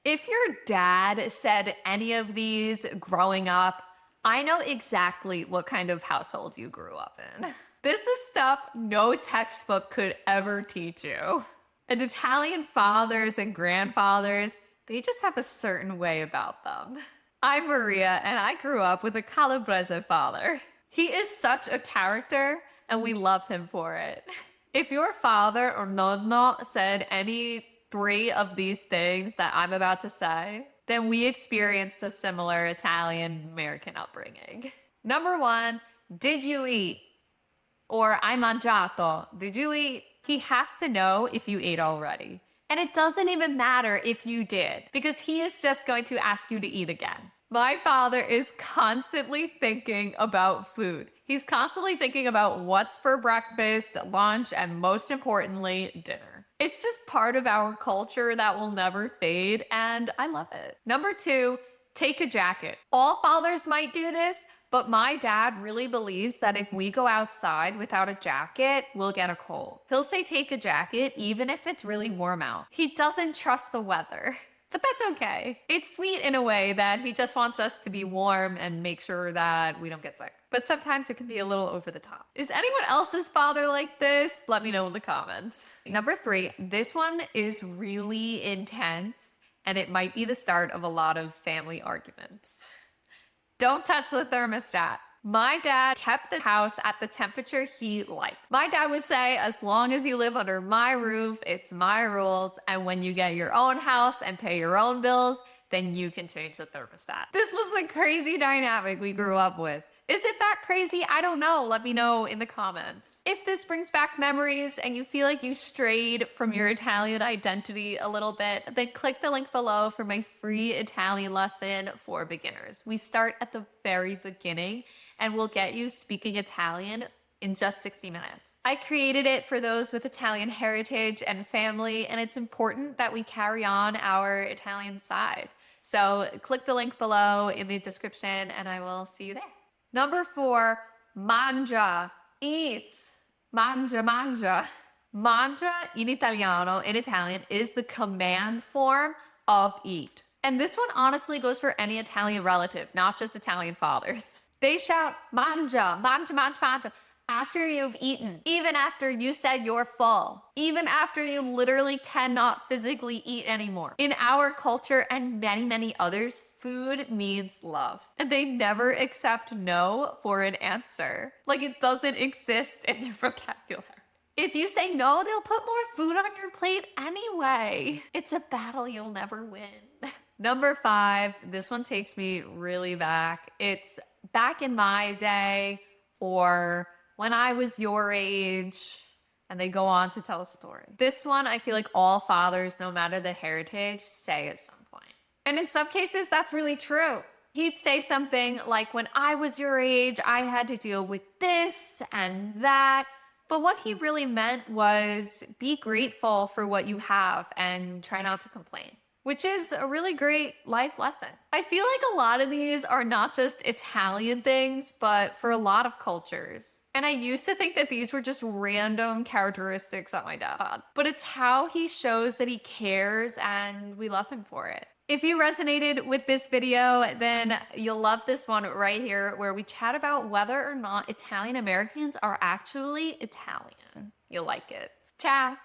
If your dad said any of these growing up, I know exactly what kind of household you grew up in. This is stuff no textbook could ever teach you. And Italian fathers and grandfathers, they just have a certain way about them. I'm Maria, and I grew up with a Calabrese father. He is such a character, and we love him for it. If your father or nonno said any three of these things that I'm about to say, then we experienced a similar Italian-American upbringing. Number one, did you eat? Or hai mangiato, did you eat? He has to know if you ate already. And it doesn't even matter if you did, because he is just going to ask you to eat again. My father is constantly thinking about food. He's constantly thinking about what's for breakfast, lunch, and most importantly, dinner. It's just part of our culture that will never fade, and I love it. Number two, take a jacket. All fathers might do this, but my dad really believes that if we go outside without a jacket, we'll get a cold. He'll say take a jacket even if it's really warm out. He doesn't trust the weather. But that's okay. It's sweet in a way that he just wants us to be warm and make sure that we don't get sick. But sometimes it can be a little over the top. Is anyone else's father like this? Let me know in the comments. Number three, this one is really intense and it might be the start of a lot of family arguments. Don't touch the thermostat. My dad kept the house at the temperature he liked. My dad would say, as long as you live under my roof, it's my rules. And when you get your own house and pay your own bills, then you can change the thermostat. This was the crazy dynamic we grew up with. Is it that crazy? I don't know. Let me know in the comments. If this brings back memories and you feel like you strayed from your Italian identity a little bit, then click the link below for my free Italian lesson for beginners. We start at the very beginning and we'll get you speaking Italian in just 60 minutes. I created it for those with Italian heritage and family, and it's important that we carry on our Italian side. So click the link below in the description and I will see you there. Number four, mangia, eat. Mangia, mangia. Mangia in Italiano, in Italian, is the command form of eat. And this one honestly goes for any Italian relative, not just Italian fathers. They shout, mangia, mangia, mangia, mangia, after you've eaten, even after you said you're full, even after you literally cannot physically eat anymore. In our culture and many, many others, food means love. And they never accept no for an answer. Like it doesn't exist in their vocabulary. If you say no, they'll put more food on your plate anyway. It's a battle you'll never win. Number five, this one takes me really back. It's back in my day or when I was your age, and they go on to tell a story. This one, I feel like all fathers, no matter the heritage, say at some point. And in some cases, that's really true. He'd say something like, when I was your age, I had to deal with this and that. But what he really meant was be grateful for what you have and try not to complain, which is a really great life lesson. I feel like a lot of these are not just Italian things, but for a lot of cultures. And I used to think that these were just random characteristics that my dad had. But it's how he shows that he cares and we love him for it. If you resonated with this video, then you'll love this one right here where we chat about whether or not Italian Americans are actually Italian. You'll like it. Ciao!